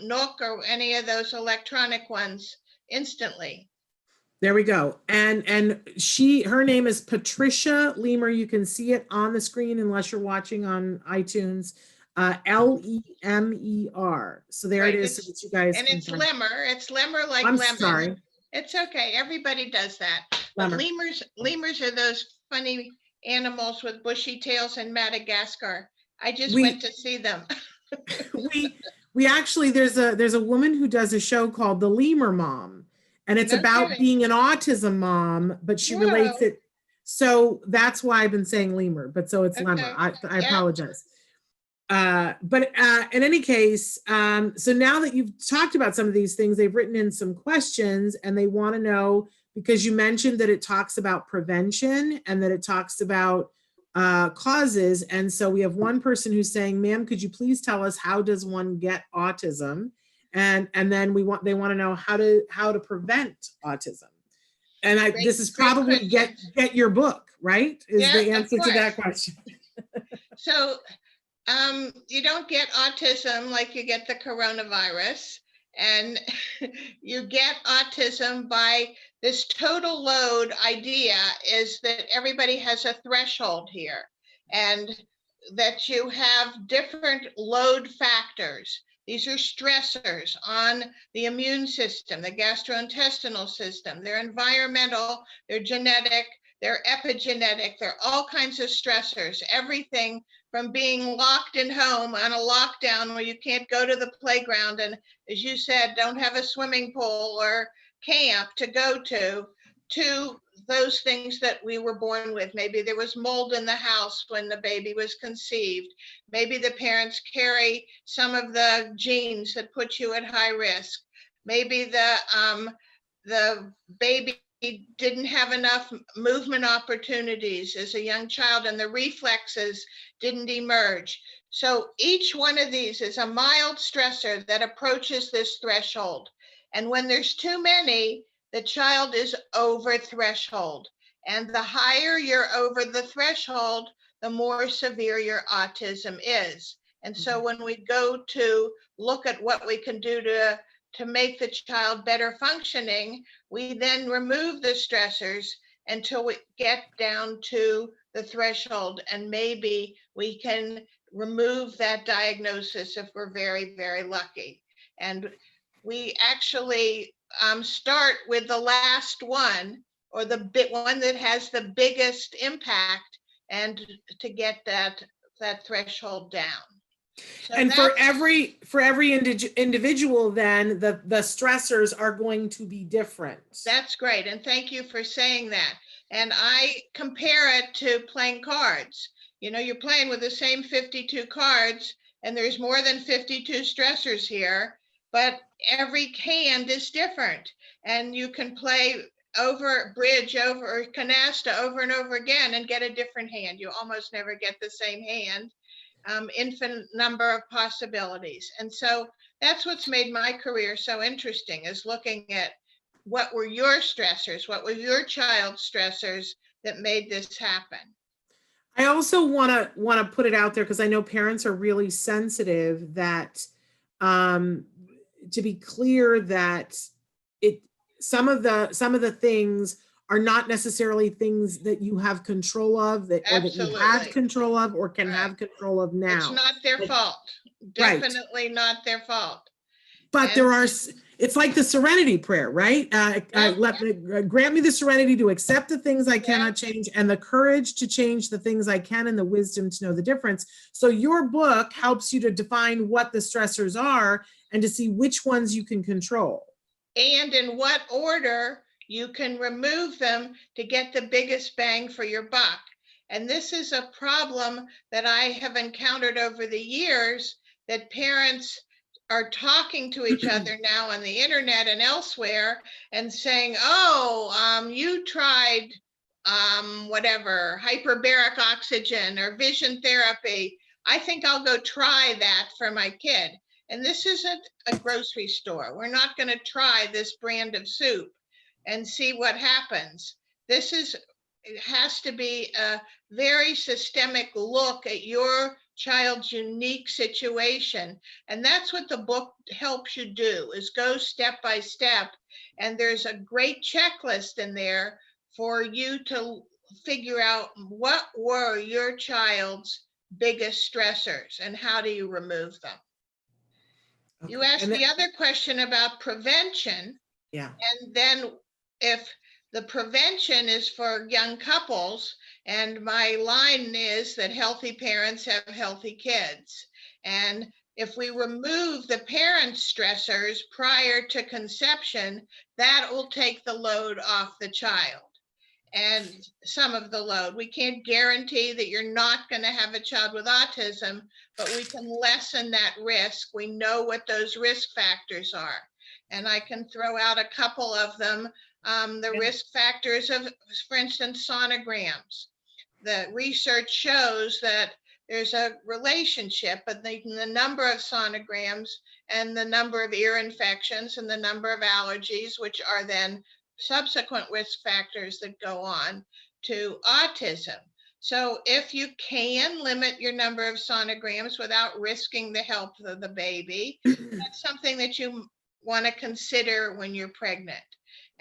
Nook or any of those electronic ones instantly. there we go. And her name is Patricia Lemer. You can see it on the screen unless you're watching on iTunes. Lemer. So there it Right. is, so that you guys can It's find. Lemmer. It's Lemmer like I'm lemon. sorry, It's okay. Everybody does that. But Lemer. lemurs are those funny animals with bushy tails in Madagascar. I just went We to see them. we actually, there's a woman who does a show called The Lemur Mom, and it's No about kidding. being an autism mom, but she relates Whoa. it. So that's why I've been saying lemur, but so it's lemur. Okay. I Yeah. apologize. But in any case, so now that you've talked about some of these things, they've written in some questions and they want to know, because you mentioned that it talks about prevention and that it talks about causes. And so we have one person who's saying, ma'am, could you please tell us, how does one get autism? And then they want to know how to prevent autism. And this is Great probably get your book, right? Is Yeah, the of answer to that course. question. So you don't get autism like you get the coronavirus, and you get autism by this total load idea is that everybody has a threshold here, and that you have different load factors. These are stressors on the immune system, the gastrointestinal system, they're environmental, they're genetic, they're epigenetic, they're all kinds of stressors, everything from being locked in home on a lockdown where you can't go to the playground and, as you said, don't have a swimming pool or camp to go to those things that we were born with. Maybe there was mold in the house when the baby was conceived. Maybe the parents carry some of the genes that put you at high risk. Maybe the baby didn't have enough movement opportunities as a young child and the reflexes didn't emerge. So each one of these is a mild stressor that approaches this threshold. And when there's too many, the child is over threshold. And the higher you're over the threshold, the more severe your autism is. And so when we go to look at what we can do to make the child better functioning, we then remove the stressors until we get down to the threshold, and maybe we can remove that diagnosis if we're very, very lucky. And we actually start with the last one, or the one that has the biggest impact, and to get that threshold down. So and for every individual, then the stressors are going to be different. That's great, and thank you for saying that. And I compare it to playing cards. You know, you're playing with the same 52 cards, and there's more than 52 stressors here, but every hand is different, and you can play bridge over canasta over and over again and get a different hand. You almost never get the same hand. Infinite number of possibilities. And so that's what's made my career so interesting, is looking at what were your stressors, what were your child's stressors that made this happen. I also want to put it out there, because I know parents are really sensitive, that to be clear that some of the things are not necessarily things that you have control of, or that you had control of or can have control of now. It's not their fault. Definitely not their fault. But it's like the serenity prayer, right? Grant me the serenity to accept the things I cannot change, and the courage to change the things I can, and the wisdom to know the difference. So your book helps you to define what the stressors are and to see which ones you can control. And in what order you can remove them to get the biggest bang for your buck. And this is a problem that I have encountered over the years, that parents are talking to each other now on the internet and elsewhere and saying, oh, you tried whatever, hyperbaric oxygen or vision therapy. I think I'll go try that for my kid. And this isn't a grocery store. We're not going to try this brand of soup and see what happens. It has to be a very systemic look at your child's unique situation. And that's what the book helps you do, is go step by step. And there's a great checklist in there for you to figure out what were your child's biggest stressors and how do you remove them. Okay. You asked the other question about prevention. Yeah. And then if the prevention is for young couples, and my line is that healthy parents have healthy kids. And if we remove the parents' stressors prior to conception, that will take the load off the child. And some of the load. We can't guarantee that you're not going to have a child with autism, but we can lessen that risk. We know what those risk factors are. And I can throw out a couple of them. The risk factors of, for instance, sonograms. The research shows that there's a relationship between the number of sonograms and the number of ear infections and the number of allergies, which are then subsequent risk factors that go on to autism. So if you can limit your number of sonograms without risking the health of the baby, that's something that you want to consider when you're pregnant.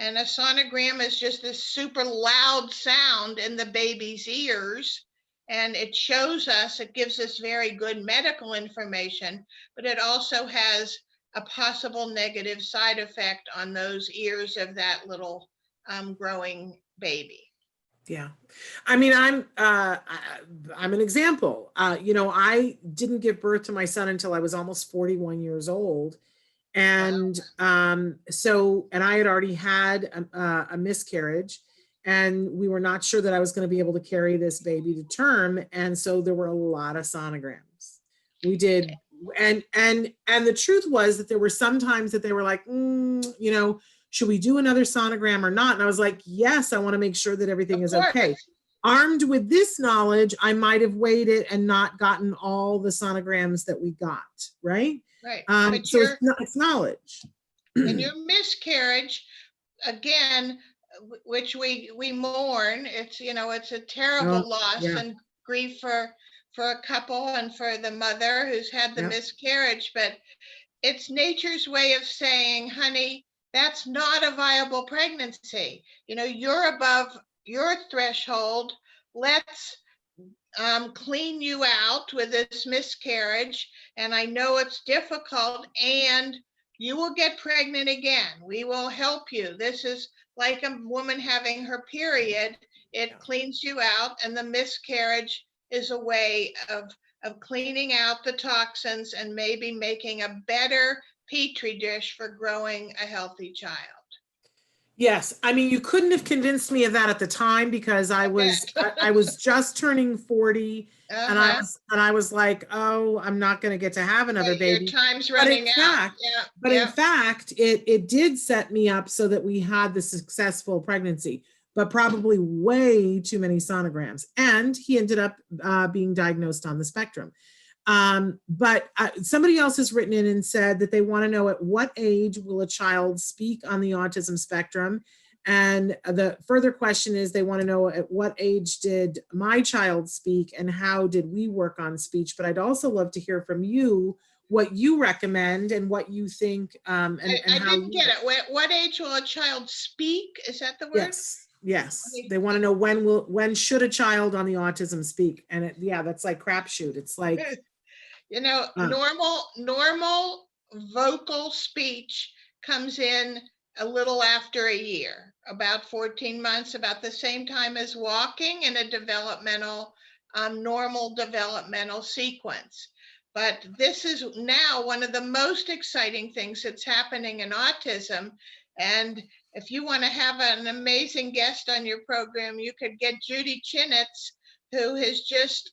And a sonogram is just this super loud sound in the baby's ears. And it shows us, it gives us very good medical information, but it also has a possible negative side effect on those ears of that little growing baby. Yeah. I mean, I'm an example. I didn't give birth to my son until I was almost 41 years old. And Wow. and I had already had a miscarriage, and we were not sure that I was going to be able to carry this baby to term. And so there were a lot of sonograms. We did. And the truth was that there were some times that they were like, should we do another sonogram or not? And I was like, yes, I want to make sure that everything is okay. Armed with this knowledge, I might have waited and not gotten all the sonograms that we got, right? Right. So it's knowledge. And your miscarriage, again, which we mourn, it's a terrible loss and grief for a couple and for the mother who's had the miscarriage, but it's nature's way of saying, honey, that's not a viable pregnancy. You're above your threshold. Let's clean you out with this miscarriage. And I know it's difficult, and you will get pregnant again. We will help you. This is like a woman having her period. It cleans you out, and the miscarriage is a way of cleaning out the toxins and maybe making a better petri dish for growing a healthy child. Yes, I mean, you couldn't have convinced me of that at the time, because I was just turning 40, and I was like, oh, I'm not going to get to have another baby. Your time's running out. In fact, it did set me up so that we had the successful pregnancy, but probably way too many sonograms. And he ended up being diagnosed on the spectrum. But somebody else has written in and said that they want to know, at what age will a child speak on the autism spectrum? And the further question is, they want to know, at what age did my child speak and how did we work on speech? But I'd also love to hear from you what you recommend and what you think. I didn't get it. What age will a child speak? Is that the word? Yes. They want to know, when should a child on the autism speak? And that's like crapshoot. It's like, normal vocal speech comes in a little after a year, about 14 months, about the same time as walking in a developmental, normal developmental sequence. But this is now one of the most exciting things that's happening in autism. And if you want to have an amazing guest on your program, you could get Judy Chinitz, who has just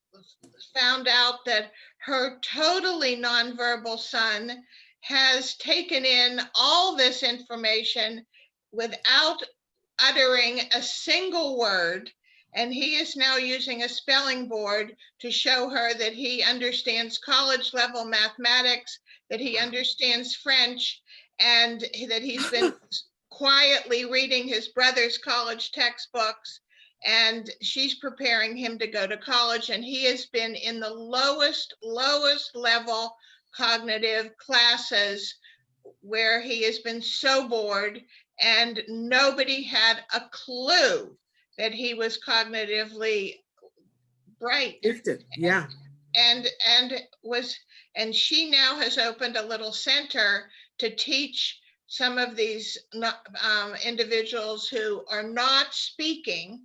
found out that her totally nonverbal son has taken in all this information without uttering a single word. And he is now using a spelling board to show her that he understands college level mathematics, that he understands French, and that he's been quietly reading his brother's college textbooks. And she's preparing him to go to college. And he has been in the lowest level cognitive classes where he has been so bored, and nobody had a clue that he was cognitively bright. Gifted. Yeah. And she now has opened a little center to teach some of these individuals who are not speaking,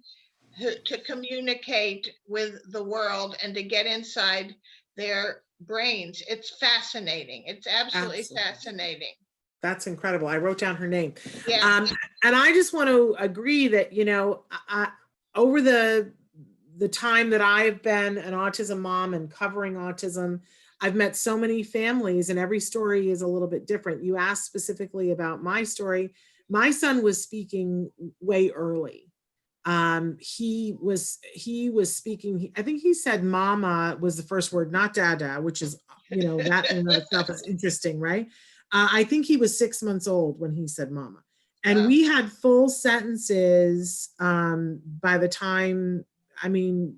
to communicate with the world and to get inside their brains. It's fascinating. It's absolutely fascinating. That's incredible. I wrote down her name. Yeah. And I just want to agree that, you know, over the time that I've been an autism mom and covering autism, I've met so many families, and every story is a little bit different. You asked specifically about my story. My son was speaking way early. He was speaking, I think he said mama was the first word, not dada, which is, you know, that in and of itself is interesting, right? I think he was 6 months old when he said mama. And we had full sentences by the time, I mean,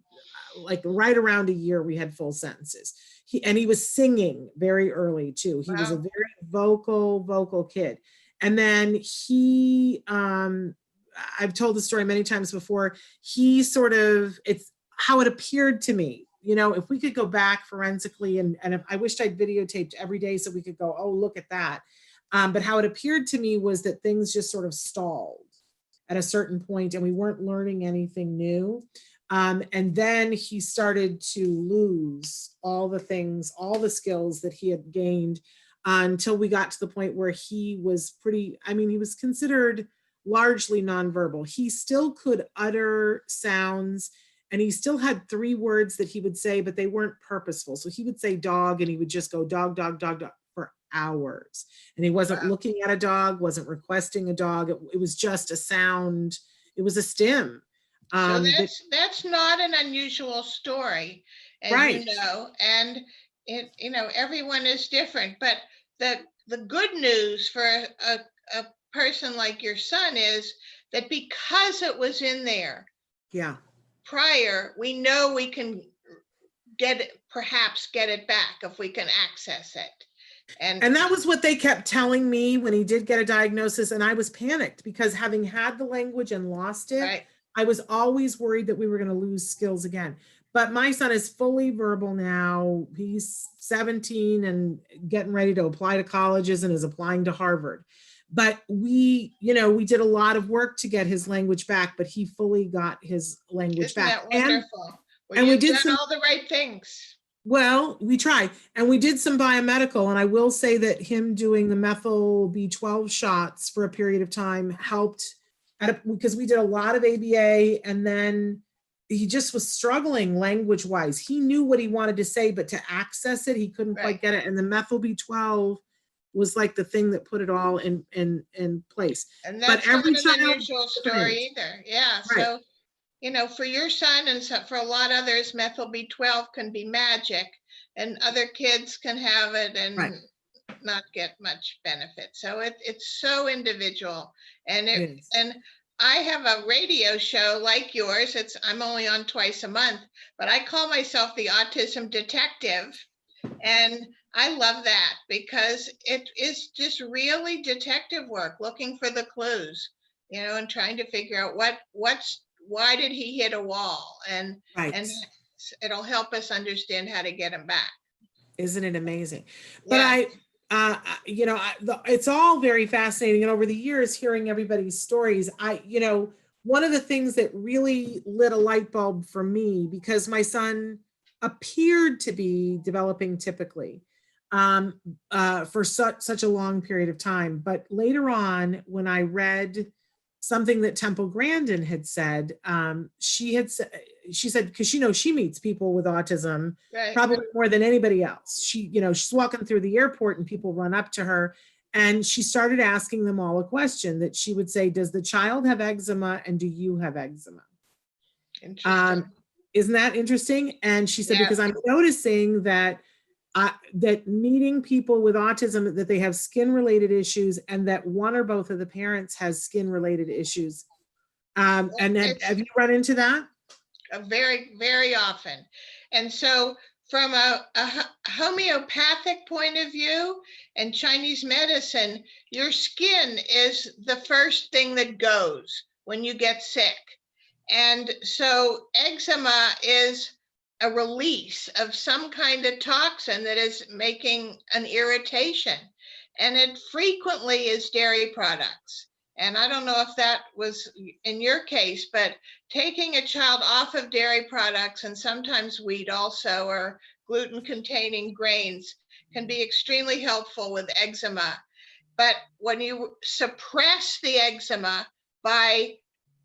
like right around a year, we had full sentences. He was singing very early too. He was a very vocal kid. And then he, I've told the story many times before, he sort of, it's how it appeared to me. You know, if we could go back forensically, and if, I wished I'd videotaped every day so we could go, oh, look at that. But how it appeared to me was that things just sort of stalled at a certain point and we weren't learning anything new. And then he started to lose all the things, all the skills that he had gained until we got to the point where he was pretty, I mean, he was considered largely nonverbal. He still could utter sounds, and he still had 3 words that he would say, but they weren't purposeful. So he would say dog, and he would just go dog, dog, dog, dog for hours. And he wasn't looking at a dog, wasn't requesting a dog. It was just a sound. It was a stim. So that's not an unusual story, as right. you know, and it, you know, everyone is different. But the good news for a person like your son is that because it was in there, prior, we know we can perhaps get it back if we can access it. And that was what they kept telling me when he did get a diagnosis, and I was panicked because having had the language and lost it, I was always worried that we were going to lose skills again. But my son is fully verbal now. He's 17 and getting ready to apply to colleges and is applying to Harvard. But we, you know, we did a lot of work to get his language back, but he fully got his language back. Isn't that wonderful? And we did all the right things. Well, we tried, and we did some biomedical, and I will say that him doing the methyl B12 shots for a period of time helped, because we did a lot of ABA, and then he just was struggling language wise. He knew what he wanted to say, but to access it, he couldn't quite get it. And the methyl B12 was like the thing that put it all in place. And that's not an unusual story either. Yeah. So, you know, for your son and for a lot of others, methyl B12 can be magic, and other kids can have it and not get much benefit. So it's so individual. And and I have a radio show like yours. I'm only on twice a month, but I call myself the Autism Detective. And I love that because it is just really detective work, looking for the clues, you know, and trying to figure out why did he hit a wall, and it'll help us understand how to get him back. Isn't it amazing? But you know, it's all very fascinating. And over the years, hearing everybody's stories, you know, one of the things that really lit a light bulb for me, because my son appeared to be developing typically for such a long period of time. But later on, when I read something that Temple Grandin had said, she said, because, you know, she meets people with autism probably more than anybody else. You know, she's walking through the airport and people run up to her, and she started asking them all a question that she would say, does the child have eczema and do you have eczema? Interesting. Isn't that interesting? And she said, Yeah. because I'm noticing that that meeting people with autism, that they have skin related issues and that one or both of the parents has skin related issues. And have you run into that? Very, very often. And so from a homeopathic point of view and Chinese medicine, your skin is the first thing that goes when you get sick. And so eczema is a release of some kind of toxin that is making an irritation. And it frequently is dairy products. And I don't know if that was in your case, but taking a child off of dairy products and sometimes wheat also, or gluten containing grains, can be extremely helpful with eczema. But when you suppress the eczema by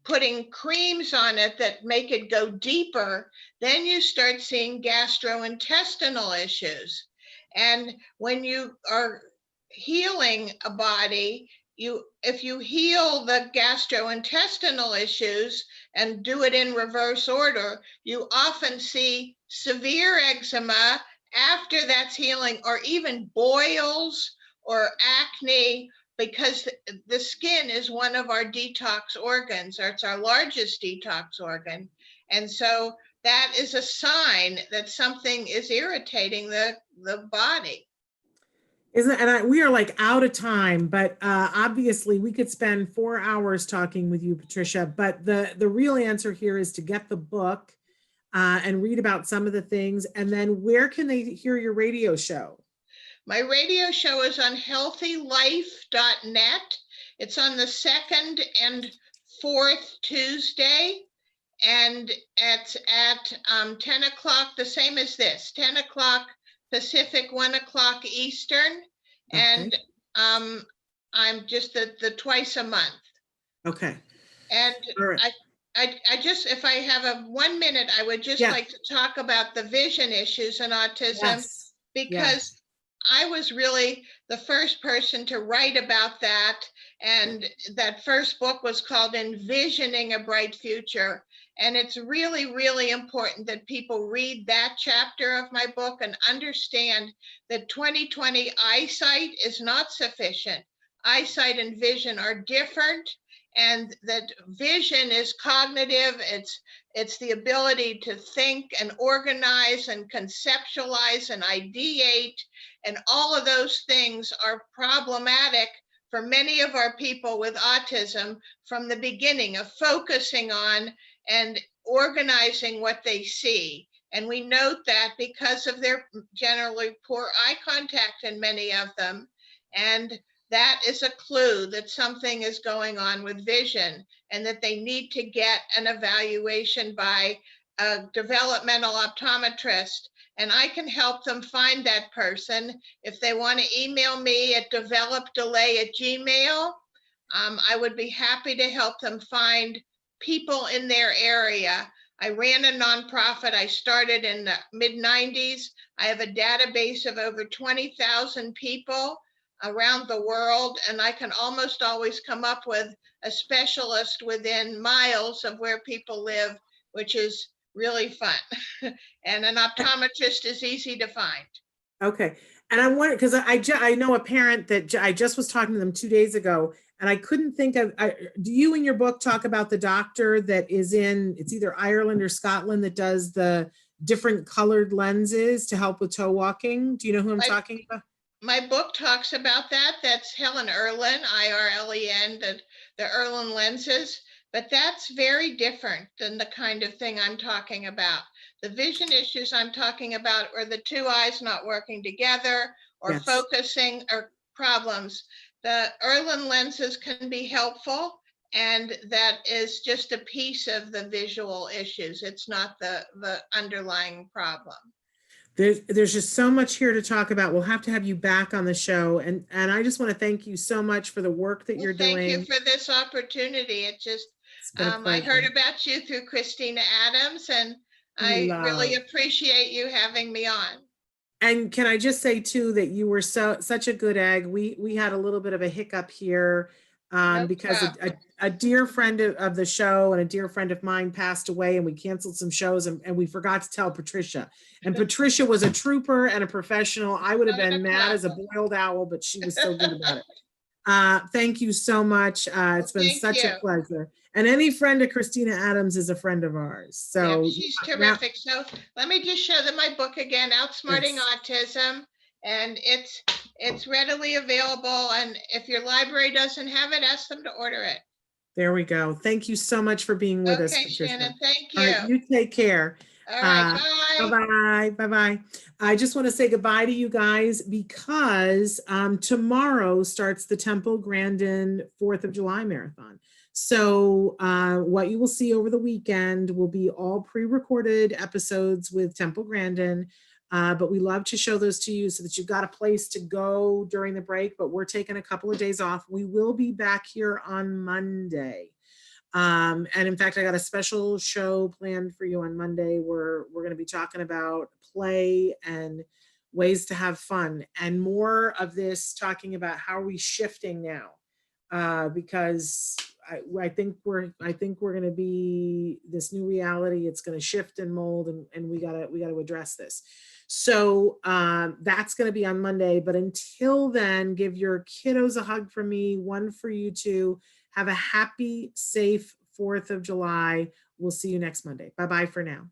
putting creams on it that make it go deeper, then you start seeing gastrointestinal issues. And when you are healing a body, if you heal the gastrointestinal issues and do it in reverse order, you often see severe eczema after that's healing, or even boils or acne, because the skin is one of our detox organs, or it's our largest detox organ. And so that is a sign that something is irritating the body. We are like out of time, but obviously we could spend 4 hours talking with you, Patricia, but the real answer here is to get the book and read about some of the things. And then where can they hear your radio show? My radio show is on healthylife.net. It's on the second and fourth Tuesday, and it's at 10 o'clock, the same as this, 10 o'clock Pacific, 1 o'clock Eastern. Okay. And I'm just the twice a month. Okay. And all right. I just, if I have a 1 minute, I would just like to talk about the vision issues in autism, because I was really the first person to write about that. And that first book was called Envisioning a Bright Future. And it's really, really important that people read that chapter of my book and understand that 20/20 eyesight is not sufficient. Eyesight and vision are different, and that vision is cognitive. It's the ability to think and organize and conceptualize and ideate. And all of those things are problematic for many of our people with autism from the beginning, of focusing on and organizing what they see. And we note that because of their generally poor eye contact in many of them. And that is a clue that something is going on with vision, and that they need to get an evaluation by a developmental optometrist. And I can help them find that person. If they want to email me at developdelay@gmail.com, I would be happy to help them find people in their area. I ran a nonprofit. I started in the mid-90s. I have a database of over 20,000 people around the world, and I can almost always come up with a specialist within miles of where people live, which is really fun. And an optometrist is easy to find. Okay. And I wonder, because I know a parent that I just was talking to them 2 days ago, and I couldn't think of, do you in your book talk about the doctor that is it's either Ireland or Scotland, that does the different colored lenses to help with toe walking? Do you know who I'm talking about? My book talks about that. That's Helen Irlen, IRLEN, the Irlen lenses. But that's very different than the kind of thing I'm talking about. The vision issues I'm talking about are the two eyes not working together, or focusing, or problems. The Irlen lenses can be helpful, and that is just a piece of the visual issues. It's not the underlying problem. There's just so much here to talk about. We'll have to have you back on the show. And I just want to thank you so much for the work that you're doing. Thank you for this opportunity. It just, I heard about you through Christina Adams, and I really appreciate you having me on. And can I just say too, that you were such a good egg. We had a little bit of a hiccup here No because problem. a dear friend of the show and a dear friend of mine passed away, and we canceled some shows, and we forgot to tell Patricia. And Patricia was a trooper and a professional. I would have Not a been mad as a problem. boiled owl, but she was so good about it. Thank you so much. It's been Thank such you. a pleasure. And any friend of Christina Adams is a friend of ours. So Yep, she's now, terrific. So let me just show them my book again, Outsmarting yes. Autism. And it's readily available. And if your library doesn't have it, ask them to order it. There we go. Thank you so much for being with us, Okay, Patricia. Shannon, thank All right, you. you take care. All right, bye. Bye-bye. Bye-bye. I just want to say goodbye to you guys because tomorrow starts the Temple Grandin 4th of July Marathon. So what you will see over the weekend will be all pre-recorded episodes with Temple Grandin. But we love to show those to you so that you've got a place to go during the break. But we're taking a couple of days off. We will be back here on Monday. And in fact, I got a special show planned for you on Monday where we're going to be talking about play and ways to have fun, and more of this talking about how are we shifting now, because I think we're going to be this new reality. It's going to shift and mold, and we gotta address this. So that's going to be on Monday. But until then, give your kiddos a hug from me, one for you too. Have a happy, safe 4th of July. We'll see you next Monday. Bye-bye for now.